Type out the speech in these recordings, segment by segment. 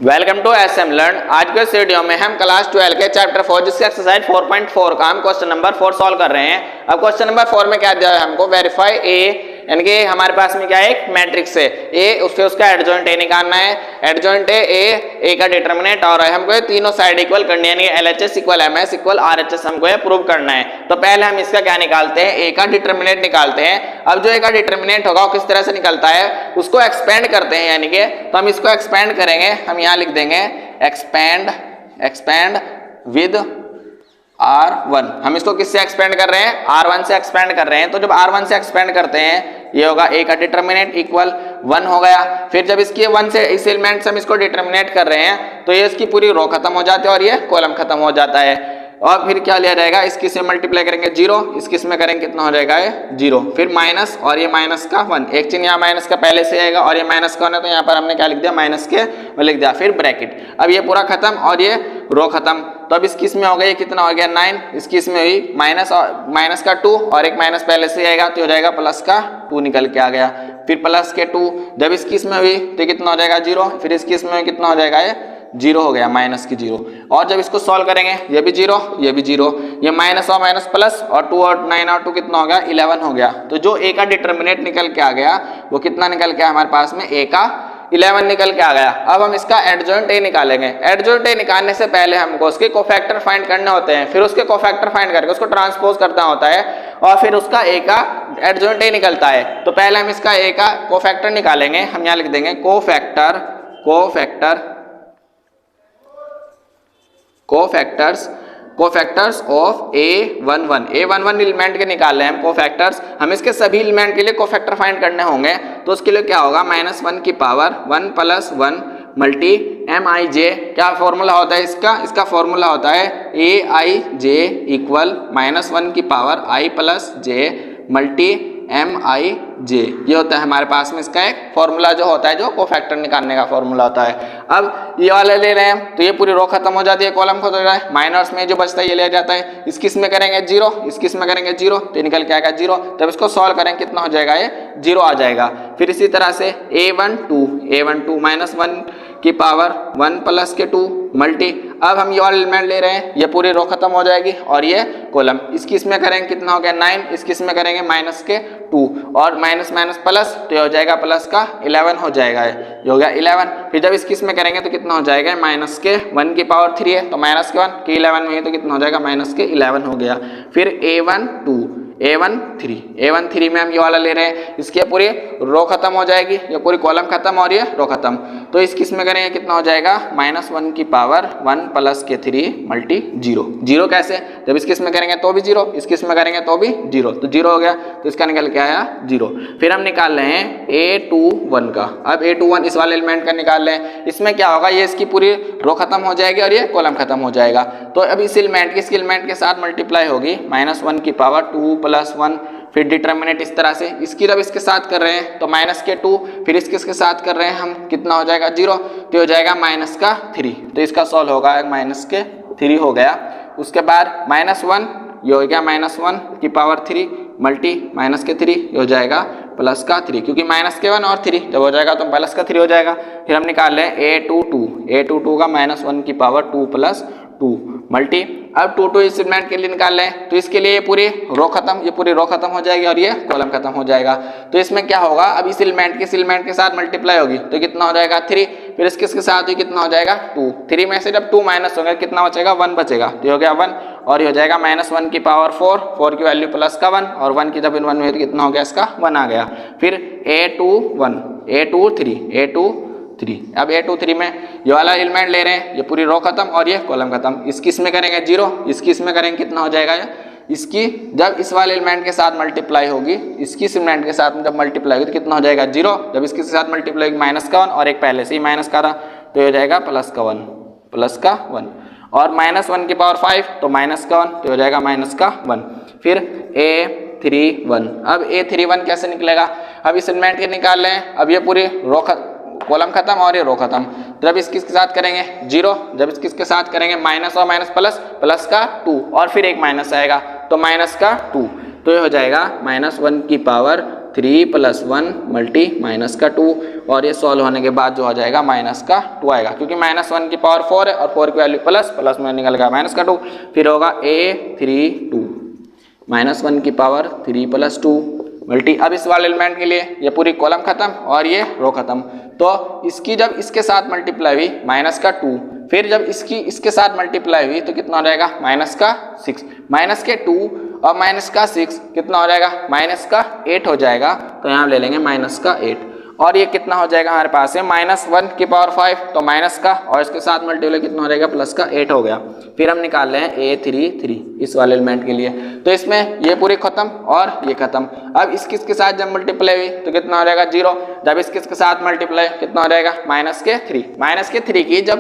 Welcome to SM learn. आज के इस वीडियो में हम क्लास 12 के चैप्टर 4 जिसके एक्सरसाइज 4.4 का हम क्वेश्चन नंबर 4 सॉल्व कर रहे हैं। अब क्वेश्चन नंबर 4 में क्या दिया है हमको, वेरीफाई ए, यानी कि हमारे पास में क्या है, एक मैट्रिक्स है ए, उससे उसका एडजॉइंट ए निकालना है। एडजॉइंट ए का डिटरमिनेंट और है, हमको ये तीनों साइड इक्वल करनी है, यानी LHS equal MS equal RHS हमको ये प्रूव करना है। तो पहले हम इसका क्या निकालते हैं, ए का डिटरमिनेंट निकालते हैं। अब जो ए का डिटरमिनेंट होगा वो किस तरह से निकलता है, उसको एक्सपेंड करते हैं, यानी कि तो हम इसको एक्सपेंड करेंगे। हम यहाँ लिख देंगे एक्सपेंड विद R1। हम इसको किससे एक्सपेंड कर रहे हैं, R1 से एक्सपेंड कर रहे हैं। तो जब R1 से एक्सपेंड करते हैं ये होगा ए का डिटरमिनेंट इक्वल 1 हो गया। फिर जब इसके 1 से इस एलिमेंट से हम इसको डिटरमिनेट कर रहे हैं तो ये इसकी पूरी रो खत्म हो जाती है और ये कॉलम खत्म हो जाता है। और फिर क्या लिया जाएगा, इसकी से मल्टीप्लाई करेंगे 0, इसकी में करेंगे कितना हो जाएगा ये 0, फिर माइनस और ये माइनस का 1, एक चिन्ह यहाँ माइनस का पहले से आएगा और ये माइनस का 1 है तो यहाँ पर हमने क्या लिख दिया, माइनस के वो लिख दिया, फिर ब्रैकेट। अब ये पूरा खत्म और ये रो खत्म। तो अब इसकी में हो गया, ये कितना हो गया 9, इसकी में हुई माइनस का 2 और एक माइनस पहले से आएगा तो हो जाएगा प्लस का 2 निकल के आ गया, फिर प्लस के 2। जब इसकी में हुई तो कितना हो जाएगा 0, फिर इसकी में कितना हो जाएगा ये 0 हो गया, माइनस की 0। और जब इसको सॉल्व करेंगे ये भी 0, ये भी 0, ये माइनस और माइनस प्लस और 2 और 9 और 2 कितना हो गया 11 हो गया। तो जो ए का डिटरमिनेंट निकल के आ गया वो कितना निकल के हमारे पास में ए का 11 निकल के आ गया। अब हम इसका एडजॉइंट ए निकालेंगे। एडजॉइंट ए निकालने से पहले हमको उसके कोफैक्टर फाइंड करने होते हैं, फिर उसके कोफैक्टर फाइंड करके उसको ट्रांसपोज करना होता है और फिर उसका ए का एडजॉइंट ए निकलता है। तो पहले हम इसका ए का कोफैक्टर निकालेंगे। हम यहाँ लिख देंगे कोफैक्टर्स ऑफ A11 एलिमेंट के निकाल रहे हैं हम कोफैक्टर्स। हम इसके सभी एलिमेंट के लिए कोफैक्टर फाइंड करने होंगे तो उसके लिए क्या होगा, -1 की पावर 1 + 1 मल्टी MIJ। क्या फॉर्मूला होता है इसका फॉर्मूला होता है AIJ इक्वल -1 की power I + J multi MIJ। ये होता है हमारे पास में इसका एक फॉर्मूला जो होता है, जो कोफैक्टर निकालने का फॉर्मूला होता है। अब ये वाले ले रहे हैं तो ये पूरी रो खत्म हो जाती है, कॉलम खत्म हो जाता है, माइनस में जो बचता है ये ले जाता है। इसकी में करेंगे 0, इसकी में करेंगे 0 तो निकल के आएगा 0। तब इसको सॉल्व करेंगे कितना हो जाएगा, ये 0 आ जाएगा। फिर इसी तरह से A12 -1 की पावर 1 + के 2 मल्टी। अब हम ये वाला एलिमेंट ले रहे हैं, ये पूरी रो खत्म हो जाएगी और ये कॉलम। इसकी इसमें करेंगे कितना हो गया 9, इसकी इसमें करेंगे माइनस के 2 और माइनस प्लस तो ये हो जाएगा प्लस का 11 हो जाएगा, ये हो गया 11। फिर जब इसकी इसमें करेंगे तो कितना हो जाएगा, माइनस के 1 की पावर 3 है तो माइनस के 1 के 11 में है तो कितना हो जाएगा, माइनस के 11 हो गया। फिर A13 में हम ये वाला ले रहे हैं, इसकी पूरी रो खत्म हो जाएगी, ये पूरी कॉलम खत्म और ये रो खत्म। तो इसकी इसमें करेंगे कितना हो जाएगा, -1 की पावर 1 + के 3 मल्टी 0 कैसे, जब इसकी इसमें करेंगे तो भी 0, इसकी इसमें करेंगे तो भी 0, तो 0 हो गया तो इसका निकल के आया 0। फिर हम निकाल रहे हैं A21 का। अब A21 इस वाले एलिमेंट का निकाल रहे हैं, इसमें क्या होगा, ये इसकी पूरी रो खत्म हो जाएगी और ये कॉलम खत्म हो जाएगा। तो अब इस एलिमेंट के साथ मल्टीप्लाई होगी, -1 की पावर 2 + 1, फिर डिटरमिनेंट इस तरह से। इसकी जब इसके साथ कर रहे हैं तो माइनस के 2, फिर इसके साथ कर रहे हैं हम, कितना हो जाएगा 0 तो हो जाएगा -3। तो इसका सॉल्व होगा -3 हो गया। उसके बाद -1 ये हो गया -1 की पावर 3 मल्टी -3 ये हो जाएगा +3, क्योंकि -1 और 3 जब हो जाएगा तो +3 हो जाएगा। फिर हम निकाल लें A22 का -1 की पावर 2 + 2 मल्टी। अब 2 इस एलिमेंट के लिए निकाल लें तो इसके लिए ये पूरी रो खत्म हो जाएगी और ये कॉलम खत्म हो जाएगा। तो इसमें क्या होगा, अब इस एलिमेंट के साथ मल्टीप्लाई होगी तो कितना हो जाएगा 3, फिर इसके साथ ही कितना हो जाएगा 2। 3 में से जब 2 माइनस होगा कितना बचेगा, 1 बचेगा, तो ये हो गया 1 और ये हो जाएगा -1 की पावर 4 की वैल्यू प्लस का 1 और 1 की जब 1 हुई तो कितना हो गया, इसका 1 आ गया। फिर A23 अब A23 में ये वाला एलिमेंट ले रहे हैं, ये पूरी रो खत्म और ये कॉलम खत्म। इसकी इसमें करेंगे 0, इसकी इसमें करेंगे कितना हो जाएगा, इसकी जब इस वाले एलिमेंट के साथ मल्टीप्लाई होगी, इसकी इस एलिमेंट के साथ जब मल्टीप्लाई होगी तो कितना हो जाएगा 0, जब इसके साथ मल्टीप्लाई होगी -1 और एक पहले से ही माइनस का रहा तो ये हो जाएगा प्लस का 1 और -1 की पावर 5 तो -1 तो हो जाएगा -1। फिर A31, अब A31 कैसे निकलेगा, अब इस एलिमेंट के निकाल लें। अब ये पूरी कॉलम खत्म और ये रो खत्म। जब इसके साथ करेंगे 0, जब इसके साथ करेंगे माइनस और माइनस प्लस का 2 और फिर एक माइनस आएगा तो माइनस का 2, तो ये हो जाएगा -1 की पावर 3 + 1 मल्टी -2 और ये सॉल्व होने के बाद जो हो जाएगा माइनस का 2 आएगा, क्योंकि -1 की पावर 4 है और 4 की वैल्यू प्लस में निकल गया माइनस का 2, फिर होगा A32 -1 की पावर 3 + 2 मल्टी। अब इस वाले एलिमेंट के लिए ये पूरी कॉलम खत्म और ये रो खत्म, तो इसकी जब इसके साथ मल्टीप्लाई हुई माइनस का 2, फिर जब इसकी इसके साथ मल्टीप्लाई हुई तो कितना हो जाएगा माइनस का 6, माइनस के 2 और माइनस का 6 कितना हो जाएगा माइनस का 8 हो जाएगा। तो यहाँ ले लेंगे माइनस का 8 और ये कितना हो जाएगा हमारे पास है -1 की पावर 5, तो माइनस का और इसके साथ मल्टीप्लाई कितना हो जाएगा प्लस का 8 हो गया। फिर हम निकाल रहे हैं A33 इस वाले एलिमेंट के लिए, तो इसमें ये पूरी खत्म और ये खत्म। अब इस किसके साथ जब मल्टीप्लाई हुई तो कितना हो जाएगा 0, जब इस किसके साथ मल्टीप्लाई कितना हो जाएगा -3 की जब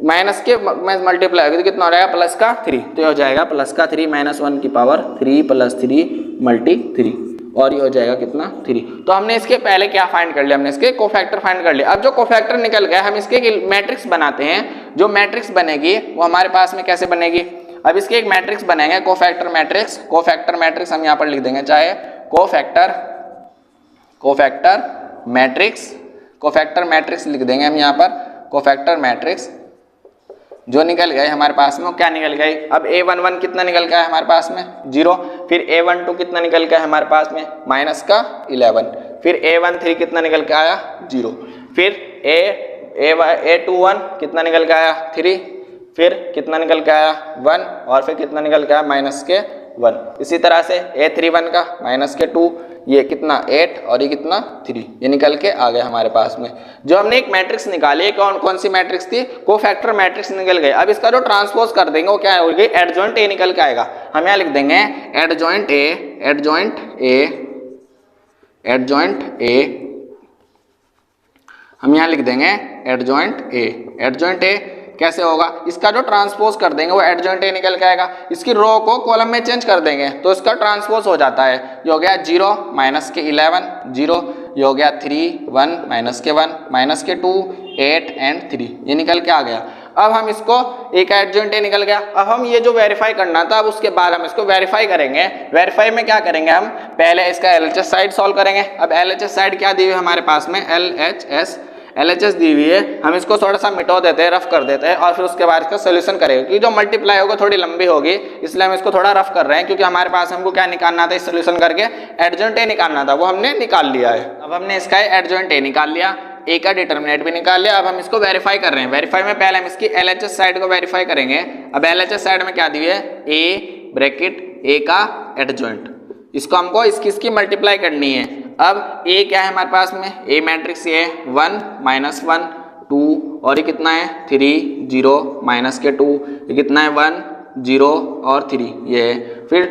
माइनस के मल्टीप्लाई होगी तो कितना हो जाएगा प्लस का 3, तो ये हो जाएगा प्लस का 3 -1 की पावर 3 + 3 × 3 और ये हो जाएगा कितना 3। तो हमने इसके पहले क्या फाइंड कर लिया, हमने इसके कोफैक्टर फाइंड कर लिया। अब जो कोफैक्टर निकल गया हम इसके मैट्रिक्स बनाते हैं, जो मैट्रिक्स बनेगी वो हमारे पास में कैसे बनेगी। अब इसके एक मैट्रिक्स बनेंगे कोफैक्टर मैट्रिक्स हम यहाँ पर लिख देंगे, चाहे कोफैक्टर मैट्रिक्स लिख देंगे हम यहाँ पर। कोफैक्टर मैट्रिक्स जो निकल गए हमारे पास में वो क्या निकल गए, अब A11 कितना निकल गया है हमारे पास में 0, फिर A12 कितना निकल गया है हमारे पास में -11, फिर A13 कितना निकल के आया 0, फिर A21 कितना निकल के आया 3, फिर कितना निकल के आया 1 और फिर कितना निकल के आया -1। इसी तरह से A31 का -2, ये कितना 8 और ये कितना 3, ये निकल के आ गया हमारे पास में। जो हमने एक मैट्रिक्स निकाली, कौन सी मैट्रिक्स थी, कोफैक्टर मैट्रिक्स निकल गई। अब इसका जो ट्रांसपोज कर देंगे वो क्या होगी, एडजॉइंट A निकल के आएगा। हम यहाँ लिख देंगे एडजॉइंट A, हम यहाँ लिख देंगे एडजॉइंट A कैसे होगा, इसका जो ट्रांसपोज कर देंगे वो एडजॉइंट A निकल के आएगा। इसकी रो को कॉलम में चेंज कर देंगे तो इसका ट्रांसपोज हो जाता है, ये हो गया 0 -11 0, ये हो गया 3 1 -1 -2 8 और 3, ये निकल के आ गया। अब हम इसको एक एडजॉइंट A निकल गया। अब हम ये जो वेरीफाई करना था, अब उसके बाद हम इसको वेरीफाई करेंगे। वेरीफाई में क्या करेंगे, हम पहले इसका LHS साइड सॉल्व करेंगे। अब LHS साइड क्या दी हुई है हमारे पास में, LHS दी हुई है, हम इसको थोड़ा सा मिटा देते हैं, रफ कर देते हैं और फिर उसके बाद इसका सोल्यूशन करेंगे, क्योंकि जो मल्टीप्लाई होगा थोड़ी लंबी होगी इसलिए हम इसको थोड़ा रफ कर रहे हैं, क्योंकि हमारे पास हमको क्या निकालना था इस सोल्यूशन करके, एडजॉइंट A निकालना था, वो हमने निकाल लिया है। अब हमने इसका एडजॉइंट A निकाल लिया, A का डिटरमिनेंट भी निकाल लिया। अब हम इसको वेरीफाई कर रहे हैं। वेरीफाई में पहले हम इसकी LHS साइड को वेरीफाई करेंगे। अब LHS साइड में क्या दी है, A का एडजॉइंट, इसको हमको इसकी मल्टीप्लाई करनी है। अब A क्या है हमारे पास में, A मैट्रिक्स ये 1 -1 2 और ये कितना है 3 0 -2, ये कितना है 1 0 और 3, ये है। फिर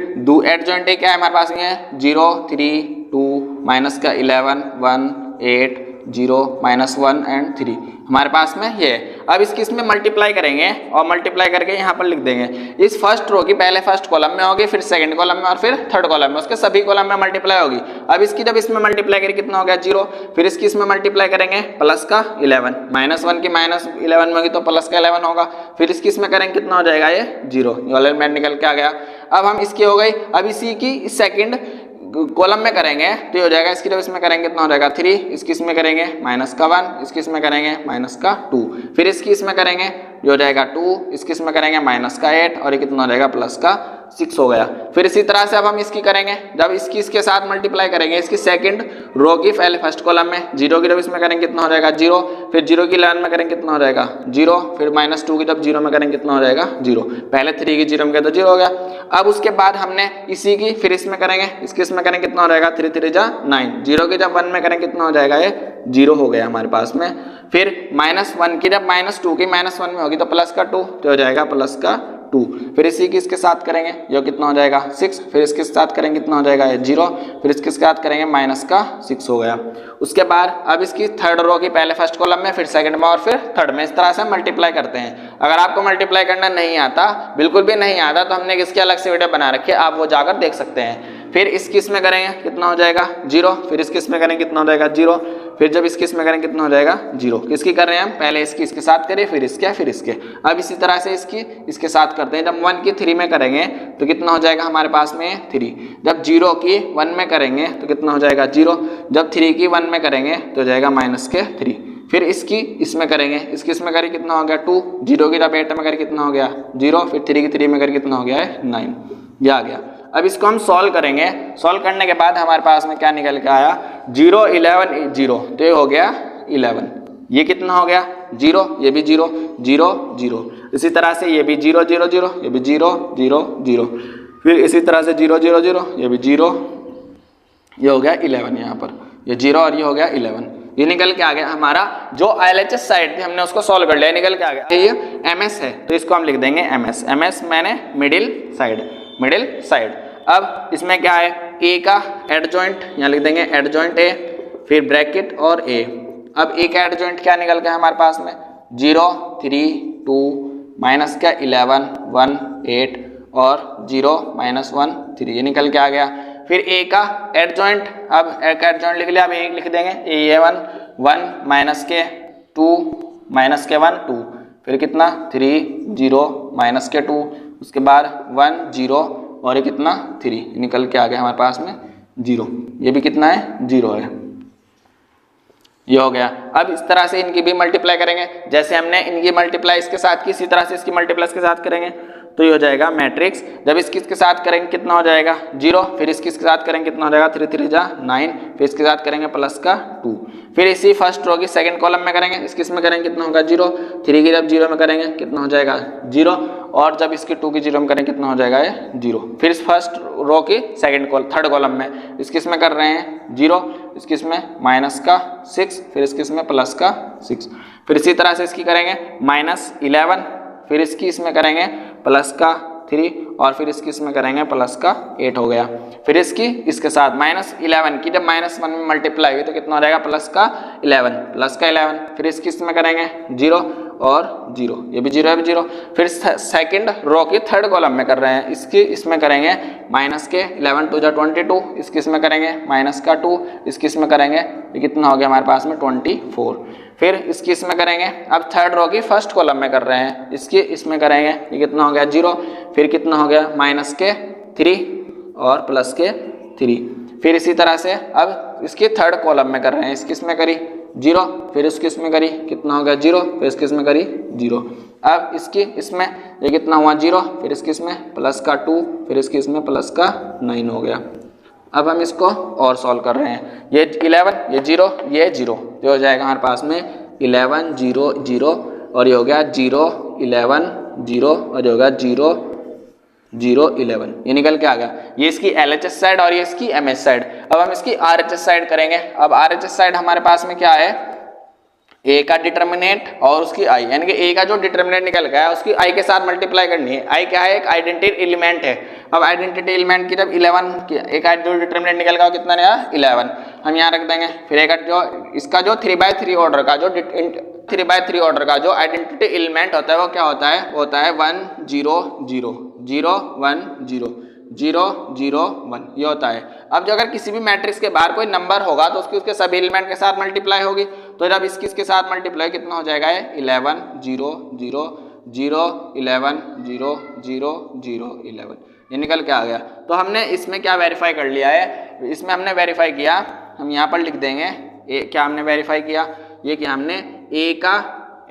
एडजॉइंट A क्या है हमारे पास में 0 3 2 -11 1 8 0 -1 और 3 हमारे पास में ये है। अब इसमें मल्टीप्लाई करेंगे और मल्टीप्लाई करके यहाँ पर लिख देंगे। इस फर्स्ट रो की पहले फर्स्ट कॉलम में होगी, फिर सेकंड कॉलम में और फिर थर्ड कॉलम में, उसके सभी कॉलम में मल्टीप्लाई होगी। अब इसकी जब इसमें मल्टीप्लाई करेंगे कितना हो गया 0, फिर इसकी इसमें मल्टीप्लाई करेंगे प्लस का 11, -1 की -11 में होगी तो प्लस का 11 होगा, फिर इसकी इसमें करेंगे कितना हो जाएगा ये 0, ये वाला एलिमेंट निकल के आ गया। अब हम इसकी हो गई, अब इसी की सेकंड कॉलम में करेंगे तो ये हो जाएगा, इसकी जब इसमें करेंगे कितना हो जाएगा 3, इसकी इसमें करेंगे -1, इसकी इसमें करेंगे -2, फिर इसकी इसमें करेंगे ये हो जाएगा 2, इसकी इसमें करेंगे -8 और ये कितना हो जाएगा +6 हो गया। फिर इसी तरह से अब हम इसकी करेंगे, जब इसकी इसके साथ मल्टीप्लाई करेंगे इसकी सेकंड रो की पहले फर्स्ट कॉलम में 0 की जब इसमें करेंगे कितना हो जाएगा 0, फिर 0 की 11 में करेंगे कितना हो जाएगा 0, फिर -2 की जब 0 में करेंगे कितना हो जाएगा 0, पहले 3 की 0 में तो 0 हो गया। अब उसके बाद हमने इसी की फिर इसमें करेंगे, इसके इसमें करेंगे कितना हो जाएगा 3 3 जा 9, 0 की जब 1 में करेंगे कितना हो जाएगा ये 0 हो गया हमारे पास में। फिर -1 की जब -2 की -1 में होगी तो प्लस का 2 तो हो जाएगा प्लस का 2, फिर इसी की इसके साथ करेंगे जो कितना हो जाएगा 6, फिर इसके साथ करेंगे कितना हो जाएगा 0, फिर इसके साथ करेंगे -6 हो गया। उसके बाद अब इसकी थर्ड रो की पहले फर्स्ट कॉलम में, फिर सेकंड में और फिर थर्ड में, इस तरह से मल्टीप्लाई करते हैं। अगर आपको मल्टीप्लाई करना नहीं आता, बिल्कुल भी नहीं आता, तो हमने इसके अलग से वीडियो बना रखी है, आप वो जाकर देख सकते हैं। फिर इसकी इसमें करेंगे कितना हो जाएगा 0, फिर इसकी इसमें करेंगे कितना हो जाएगा 0, फिर जब इसके इसमें करेंगे कितना हो जाएगा 0। किसकी कर रहे हैं हम, पहले इसकी इसके साथ करिए, फिर इसके, फिर इसके। अब इसी तरह से इसकी इसके साथ करते हैं। जब 1 की 3 में करेंगे तो कितना हो जाएगा हमारे पास में 3। जब 0 की 1 में करेंगे तो कितना हो जाएगा 0। जब 3 की 1 में करेंगे तो हो जाएगा -3। फिर इसकी इसमें करेंगे, इसकी इसमें करें कितना हो गया 2। 0 की जब 8 में करें कितना हो गया 0। फिर 3 की 3 में करें कितना हो गया है 9। ये आ गया। अब इसको हम सॉल्व करेंगे। सॉल्व करने के बाद हमारे पास में क्या निकल के आया 0 11 0, तो ये हो गया 11। ये कितना हो गया 0, ये भी 0 0 0। इसी तरह से ये भी 0 0 0, ये भी 0 0 0। फिर इसी तरह से 0 0 0, ये भी 0, ये हो गया 11। यहाँ पर ये 0 और ये हो गया 11। ये निकल के आ गया हमारा जो LHS साइड थी, हमने उसको सॉल्व कर लिया, निकल के आ गया। ये MS है तो इसको हम लिख देंगे MS। MS मैंने मिडिल साइड। अब इसमें क्या है A का एडजॉइंट, यहाँ लिख देंगे एडजॉइंट A, फिर ब्रैकेट और A। अब A का एडजॉइंट क्या निकल गया हमारे पास में 0 3 2 माइनस क्या 11 1 8 और 0 -1 3, ये निकल के आ गया। फिर A का एडजॉइंट, अब A का एडजॉइंट लिख लिया, अब A लिख देंगे A1 1 माइनस के 2 माइनस के 1 2, फिर कितना 3 0 माइनस के 2, उसके बाद 1 0 और ये कितना 3, निकल के आ गया हमारे पास में 0। ये भी कितना है 0 है, ये हो गया। अब इस तरह से इनकी भी मल्टीप्लाई करेंगे, जैसे हमने इनकी मल्टीप्लाई इसके साथ की, इसी तरह से इसकी मल्टीप्लाई इसके साथ करेंगे तो ये हो जाएगा मैट्रिक्स। जब इसके साथ करेंगे कितना हो जाएगा 0, फिर इसके साथ करेंगे कितना हो जाएगा 3 3 जा 9, फिर इसके साथ करेंगे प्लस का 2, फिर इसी फर्स्ट रो की सेकंड कॉलम में करेंगे, इसमें करेंगे कितना होगा 0, 3 की जब 0 में करेंगे कितना हो जाएगा 0, और जब इसकी 2 की 0 में करेंगे कितना हो जाएगा ये 0। फिर इस फर्स्ट रो की थर्ड कॉलम में इसमें कर रहे हैं 0, इसमें माइनस का 6, फिर इसमें प्लस का 6, फिर इसी तरह से इसकी करेंगे -11, फिर इसकी इसमें करेंगे प्लस का 3 और फिर इसकी इसमें करेंगे प्लस का 8 हो गया। फिर इसकी इसके साथ -11 की जब -1 में मल्टीप्लाई हुई तो कितना हो जाएगा प्लस का 11, फिर इसकी इसमें करेंगे 0 और 0, ये भी 0 है भी 0। फिर सेकंड रो की थर्ड कॉलम में कर रहे हैं, इसकी इसमें करेंगे माइनस के 11 2 22, इसकी इसमें करेंगे माइनस का 2, इसकी इसमें करेंगे ये कितना हो गया हमारे पास में 24। फिर इसकी इसमें करेंगे, अब थर्ड रो की फर्स्ट कॉलम में कर रहे हैं, इसकी इसमें करेंगे ये कितना हो गया 0, फिर कितना हो गया माइनस के 3 और प्लस के 3। फिर इसी तरह से अब इसकी थर्ड कॉलम में कर रहे हैं, इसकी इसमें करी 0, फिर इसकी इसमें करी कितना हो गया 0, फिर इसकी इसमें करी 0। अब इसकी इसमें ये कितना हुआ 0, फिर इसकी इसमें प्लस का 2, फिर इसकी इसमें प्लस का 9 हो गया। अब हम इसको और सॉल्व कर रहे हैं, ये 11 ये 0 ये 0, तो हो जाएगा हमारे पास में 11 0 0 और ये हो गया 0 11 0 और ये हो गया 0 0 11, ये निकल के आ गया। ये इसकी LHS साइड और ये इसकी MS साइड। अब हम इसकी RHS साइड करेंगे। अब RHS साइड हमारे पास में क्या है A का डिटर्मिनेंट और उसकी I, यानी कि A का जो डिटर्मिनेंट निकल गया है उसकी I के साथ मल्टीप्लाई करनी है। I क्या है एक आइडेंटिटी एलिमेंट है। अब आइडेंटिटी एलिमेंट की जब 11 की एक जो डिटर्मिनेंट निकल गया वो कितना नया 11 हम यहाँ रख देंगे। फिर एक जो इसका जो 3/3 ऑर्डर का जो 3/3 ऑर्डर का जो आइडेंटिटी एलिमेंट होता है वो क्या होता है, वो होता है 1 0 0 0 1 0 0 0 1, ये होता है। अब जो अगर किसी भी मैट्रिक्स के बाहर कोई नंबर होगा तो उसके सभी एलिमेंट के साथ मल्टीप्लाई होगी, तो जब इसके साथ मल्टीप्लाई कितना हो जाएगा 11 0 0 0 11 0 0 0 11, ये निकल के आ गया। तो हमने इसमें क्या वेरीफाई कर लिया है, इसमें हमने वेरीफाई किया, हम यहाँ पर लिख देंगे क्या हमने वेरीफाई किया, ये कि हमने A का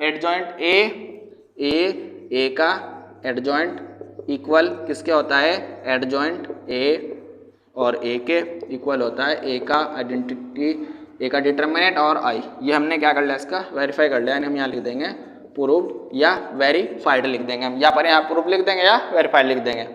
एडजॉइंट A का एडजॉइंट इक्वल किसके होता है एडजॉइंट A और A के इक्वल होता है A का आइडेंटिटी A का डिटर्मिनेंट और I, ये हमने क्या कर लिया इसका वेरीफाई कर लिया। यानी हम यहाँ लिख देंगे प्रूव्ड या वेरीफाइड लिख देंगे, हम यहाँ प्रूफ लिख देंगे या वेरीफाइड लिख देंगे।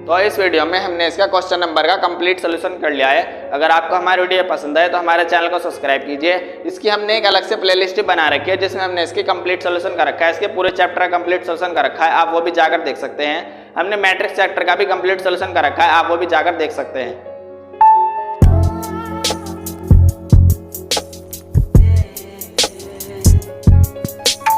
तो इस वीडियो में हमने इसका क्वेश्चन नंबर का कंप्लीट सोल्यूशन कर लिया है। अगर आपको हमारी वीडियो पसंद आए तो हमारे चैनल को सब्सक्राइब कीजिए। इसकी हमने एक अलग से प्लेलिस्ट बना रखी है जिसमें हमने इसकी कंप्लीट सोल्यूशन कर रखा है, इसके पूरे चैप्टर का कंप्लीट सोल्यूशन कर रखा है, आप वो भी जाकर देख सकते हैं। हमने मैट्रिक्स चैप्टर का भी कंप्लीट सोल्यूशन कर रखा है, आप वो भी जाकर देख सकते हैं।